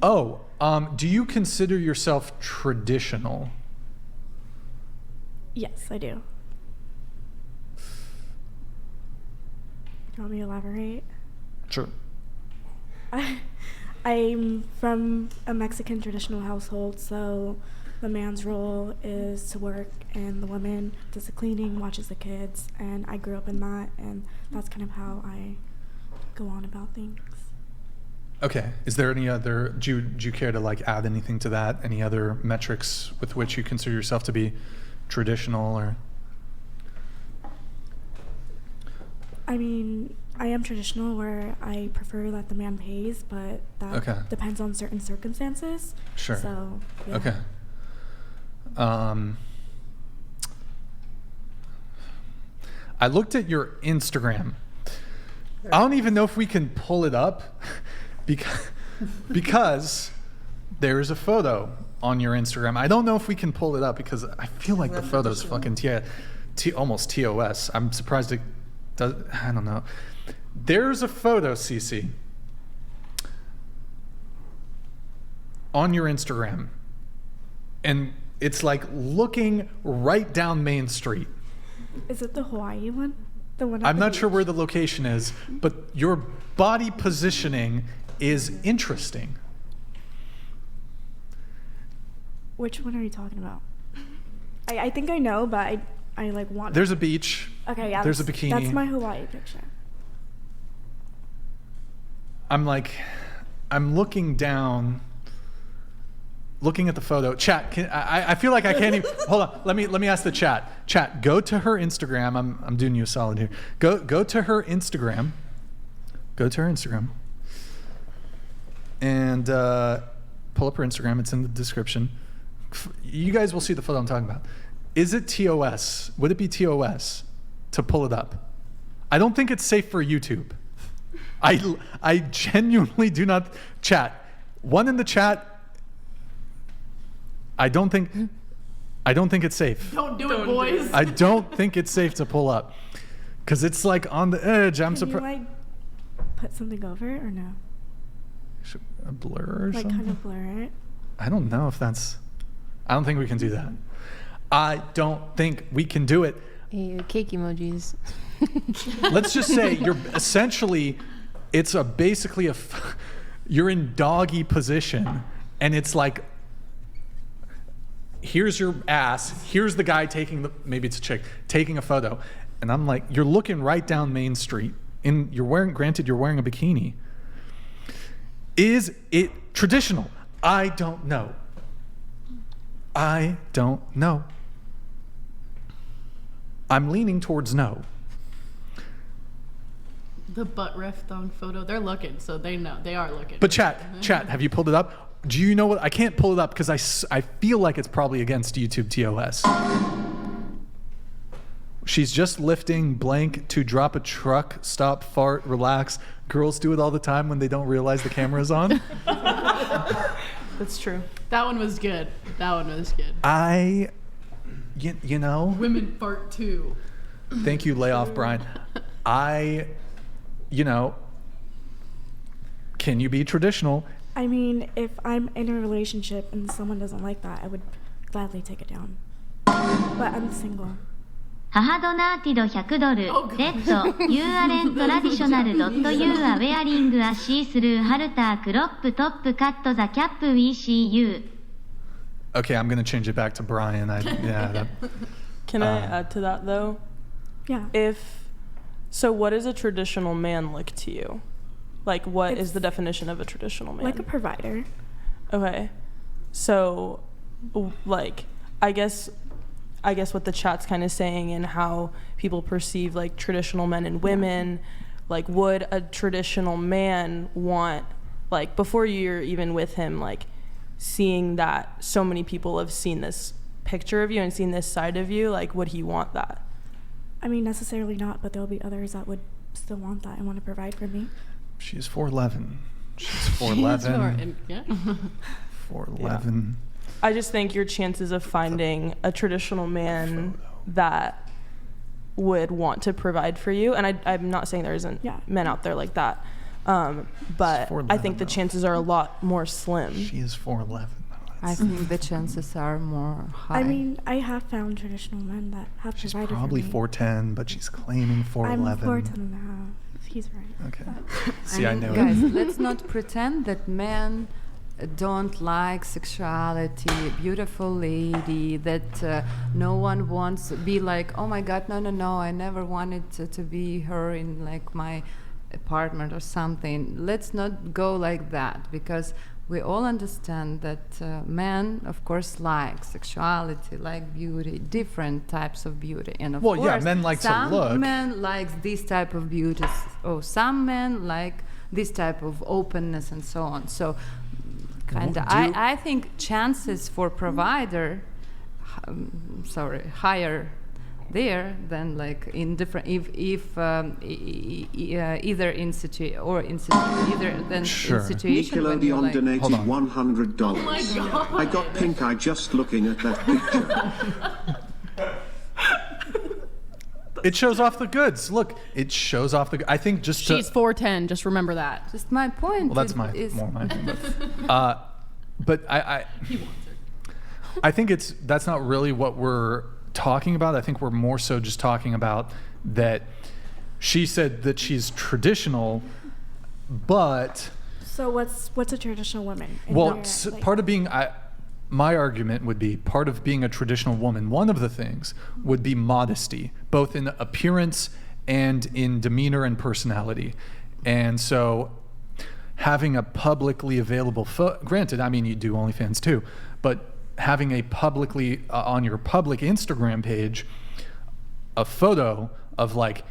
Oh, do you consider yourself traditional? Yes, I do. You want me to elaborate? Sure. I'm from a Mexican traditional household, so the man's role is to work and the woman does the cleaning, watches the kids, and I grew up in that, and that's kind of how I go on about things. Okay. Is there any other, do you care to like add anything to that? Any other metrics with which you consider yourself to be traditional or? I mean, I am traditional where I prefer that the man pays, but that depends on certain circumstances. Sure. So, yeah. Okay. I looked at your Instagram. I don't even know if we can pull it up because there's a photo on your Instagram. I don't know if we can pull it up because I feel like the photo's fucking almost TOS. I'm surprised it does. I don't know. There's a photo, Cece, on your Instagram, and it's like looking right down Main Street. Is it the Hawaii one? The one I'm not sure where the location is, but your body positioning is interesting. Which one are you talking about? I think I know, but I like want. There's a beach. Okay, yeah. There's a bikini. That's my Hawaii picture. I'm looking down, looking at the photo. Chat, I feel like I can't even. Hold on. Let me ask the chat. Chat, go to her Instagram. I'm doing you a solid here. Go to her Instagram. Go to her Instagram. And pull up her Instagram. It's in the description. You guys will see the photo I'm talking about. Is it TOS? Would it be TOS to pull it up? I don't think it's safe for YouTube. I genuinely do not. Chat. One in the chat. I don't think it's safe. Don't do it, boys. I don't think it's safe to pull up because it's like on the edge. I'm surprised. Can you like put something over it or no? A blur or like something? Kind of blur it. I don't know if that's. I don't think we can do that. I don't think we can do it. Hey, cake emojis. Let's just say you're essentially. It's basically you're in doggy position, and it's like. Here's your ass. Here's the guy maybe it's a chick taking a photo, and I'm like, you're looking right down Main Street. Granted, you're wearing a bikini. Is it traditional? I don't know. I'm leaning towards no. The butt ref thong photo, they're looking, so they know. They are looking. But chat, have you pulled it up? Do you know what? I can't pull it up because I feel like it's probably against YouTube TOS. She's just lifting blank to drop a truck, stop, fart, relax. Girls do it all the time when they don't realize the camera's on. That's true. That one was good. You know. Women fart too. Thank you, Layoff Brian. Can you be traditional? I mean, if I'm in a relationship and someone doesn't like that, I would gladly take it down. But I'm single. 母ドナーティド100ドル、レッド、ユーアレントラディショナルドットユーアウェアリングアシースルーハルタークロップトップカットザキャップウィーシーユー。Okay, I'm going to change it back to Brian. Can I add to that though? Yeah. So what does a traditional man look to you? Like, what is the definition of a traditional man? Like a provider. Okay. So, like, I guess what the chat's kind of saying and how people perceive, like, traditional men and women, like, would a traditional man want, like, before you're even with him, like, seeing that so many people have seen this picture of you and seen this side of you, like, would he want that? I mean, necessarily not, but there'll be others that would still want that and want to provide for me. She's 4'11". She's 4'11". Yeah. 4'11". I just think your chances of finding a traditional man that would want to provide for you, and I'm not saying there isn't men out there like that, But I 4'11", think the though. chances are a lot more slim. She is 4'11". I think the chances are more high. I mean, I have found traditional men that have She's provided probably for me. 4'10", but she's claiming 4'11". I'm 4'10 and a half. He's right. Okay. See, I mean, knew guys, it. let's not pretend that men don't like sexuality, beautiful lady, that no one wants to be like, oh my God, no, I never wanted to be her in like my apartment or something. Let's not go like that, because we all understand that men, of course, like sexuality, like beauty, different types of beauty. And of Well, course, yeah, men like to look. some men like this type of beauty. Oh, some men like this type of openness and so on. So, kind of, do you- I think chances for provider, higher there than like in different if either in either than Sure. in situation when you Nickelodeon like, donated Hold on. $100. I got pink eye just looking at that picture. It shows off the goods. Look, it shows off the. I think just She's to, 4'10". Just remember that. just my point. well, that's is more my thing. But I think that's not really what we're talking about. I think we're more so just talking about that she said that she's traditional, but So what's a traditional woman? in well, your, like- part of being my argument would be part of being a traditional woman. One of the things would be modesty, both in appearance and in demeanor and personality. And so having a publicly available granted, I mean, you do OnlyFans too, but having a publicly on your public Instagram page a photo of like,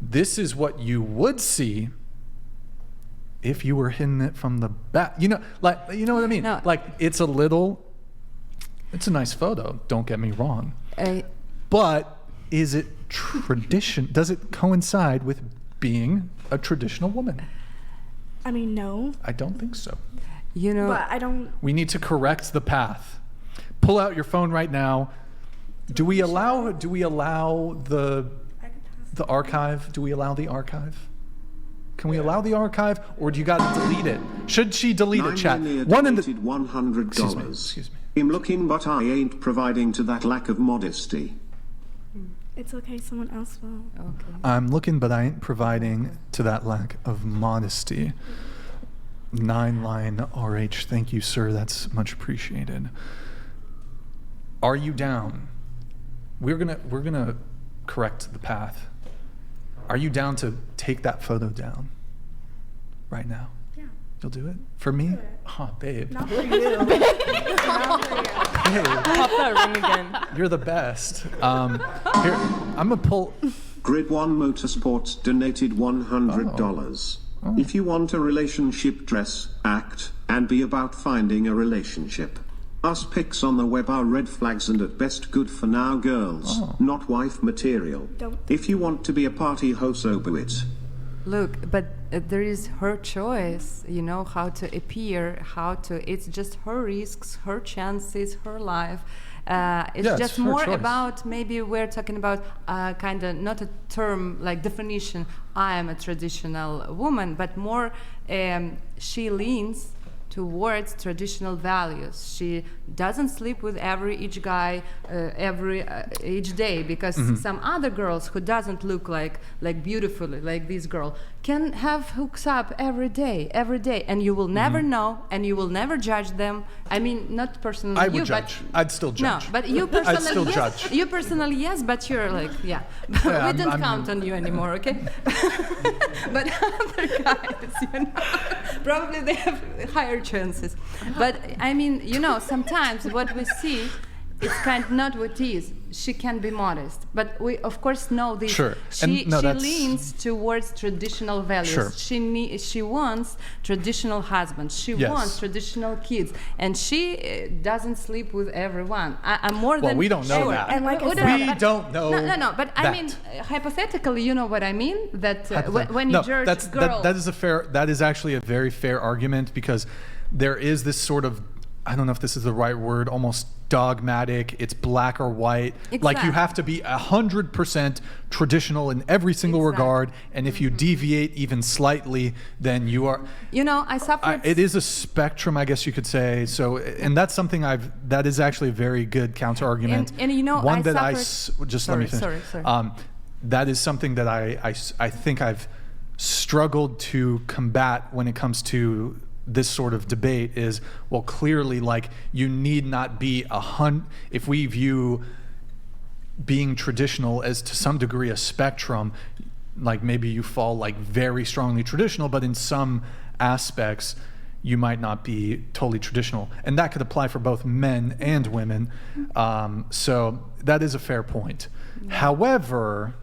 this is what you would see if you were hitting it from the back, you know what I mean? No. Like, it's a nice photo, don't get me wrong. I- But is it tradition? Does it coincide with being a traditional woman? I mean, no, I don't think so. you know, but I don't. We need to correct the path. Pull out your phone right now. Do we allow the archive? Do we allow the archive? Can we allow the archive, or do you got to delete it? Should she delete it, chat? One in the. Donated $100. Excuse me. I'm looking, but I ain't providing to that lack of modesty. It's okay. Someone else will. okay. I'm looking, but I ain't providing to that lack of modesty. 9-line RH. Thank you, sir. That's much appreciated. Are you down? We're gonna correct the path. Are you down to take that photo down right now? Yeah. You'll do it for me? Oh, babe. Not for you. Not for you. Babe, Pop that ring again. you're the best. Here, I'm gonna pull. Grid 1 Motorsports donated $100. If you want a relationship, dress, act, and be about finding a relationship. Us pics on the web are red flags and at best good for now girls, not wife material. Don't- If you want to be a party ho, so be it. Look, but there is her choice, you know, how to appear, it's just her risks, her chances, her life. It's Yeah, it's just her more choice. about, maybe we're talking about kind of not a term like definition, I am a traditional woman, but more she leans towards traditional values. She doesn't sleep with each guy each day, because some other girls who doesn't look like beautifully like this girl can have hooks up every day, and you will never know, and you will never judge them. I mean, not personally I you, would judge. but I'd still judge. no, but you personally I'd still yes. judge. You personally yes, but you're like Yeah, we don't I'm- count on you anymore, okay? But other guys, you know, probably they have higher chances. But I mean, you know, sometimes what we see, it's kind of not what it is. She can be modest, but we of course know this. Sure. She And no, that's- leans towards traditional values. Sure. She wants traditional husbands. She Yes. wants traditional kids, and she doesn't sleep with everyone. I'm more Well, than we don't know sure. that. And like I Whatever, said- We don't know No. But I that. mean, hypothetically, you know what I mean? That Hypothetical. when you No, judge that girls, is actually a very fair argument, because there is this sort of I don't know if this is the right word, almost dogmatic. It's black or white. Like you have to be 100% traditional in every single regard. And if you deviate even slightly, then you are. You know, I suffered. It is a spectrum, I guess you could say. So, and that's something that is actually a very good counter argument. And you know, one I that suffered, let me finish. Sorry. That is something that I think I've struggled to combat when it comes to this sort of debate is, well, clearly, like, you need not be if we view being traditional as to some degree a spectrum, like maybe you fall like very strongly traditional, but in some aspects you might not be totally traditional, and that could apply for both men and women. So that is a fair point. Yeah. However,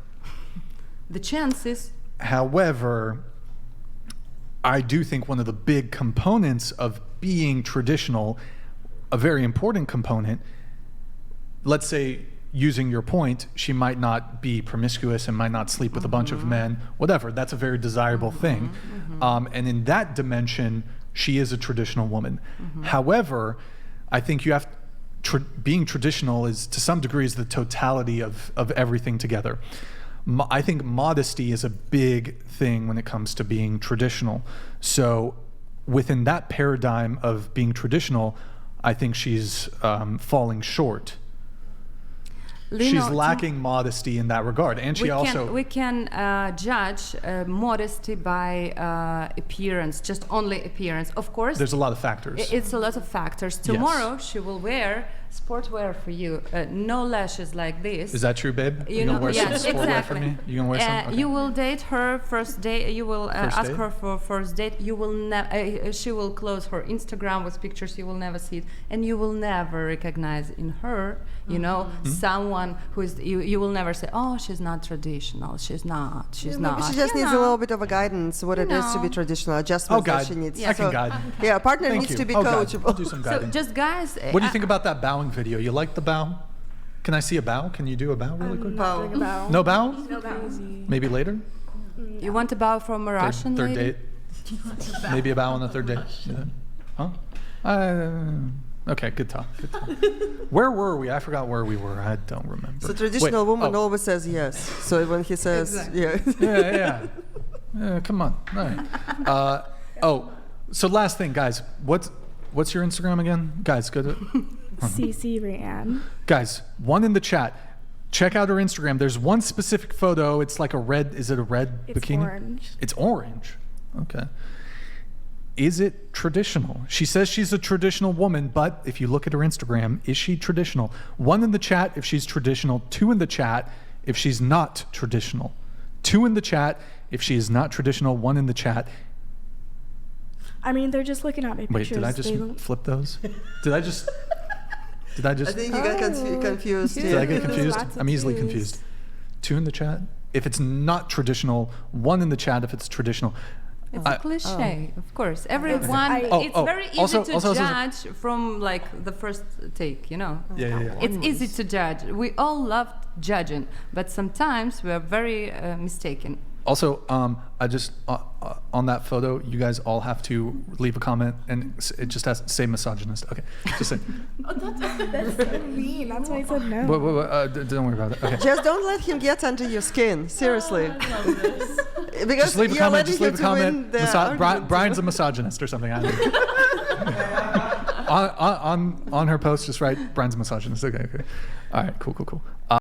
I do think one of the big components of being traditional, a very important component, let's say, using your point, she might not be promiscuous and might not sleep with a bunch of men, whatever, that's a very desirable thing. And in that dimension, she is a traditional woman. However, I think you have, being traditional is, to some degree, is the totality of everything together. I think modesty is a big thing when it comes to being traditional. So within that paradigm of being traditional, I think she's falling short. She's lacking modesty in that regard. And we can judge modesty by appearance, just only appearance. Of course, there's a lot of factors. It's a lot of factors. Tomorrow she will wear sportwear for you, no lashes like this. Is that true, babe? You gonna wear some sportwear for me? You gonna wear some? Okay. You will date her first date. You will ask her for first date. You will she will close her Instagram with pictures. You will never see it, and you will never recognize in her, someone who is. You will never say, "Oh, she's not traditional. She's not. She's not." Maybe she just needs a little bit of a guidance what it is to be traditional. Adjustments that she needs. I can guide. Yeah, a partner needs to be coachable. I'll do some guiding. So just guys. What do you think about that bowing video? You like the bow? Can I see a bow? Can you do a bow really quick? Bow. No bow? No bow. Maybe later? You want a bow from a Russian third lady? date? Maybe a bow on the third date? Huh? Okay, good talk. Where were we? I forgot where we were. I don't remember. So traditional woman always says yes. So when he says yeah. Come on. All right. So last thing, guys. What's your Instagram again? Guys, go to CC Ryan. Guys, one in the chat. Check out her Instagram. There's one specific photo. It's like a red. Is it a red bikini? It's orange. It's orange. Okay. Is it traditional? She says she's a traditional woman, but if you look at her Instagram, is she traditional? One in the chat if she's traditional. Two in the chat if she's not traditional. Two in the chat if she is not traditional. One in the chat. I mean, they're just looking at my pictures. Wait, did I just flip those? Did I just? I think you got confused. Did I get confused? I'm easily confused. Two in the chat if it's not traditional. One in the chat if it's traditional. It's a cliche, of course. Everyone, it's very easy to judge from like the first take, Yeah. It's easy to judge. We all love judging, but sometimes we are very mistaken. Also, I just on that photo, you guys all have to leave a comment, and it just has to say misogynist. Okay, just say. That's so mean. That's why I said no. Don't worry about it. Okay. Just don't let him get under your skin. Seriously. I love this. Because just leave a comment. Just leave a comment. Brian's a misogynist or something. On her post, just write Brian's a misogynist. Okay. All right. Cool.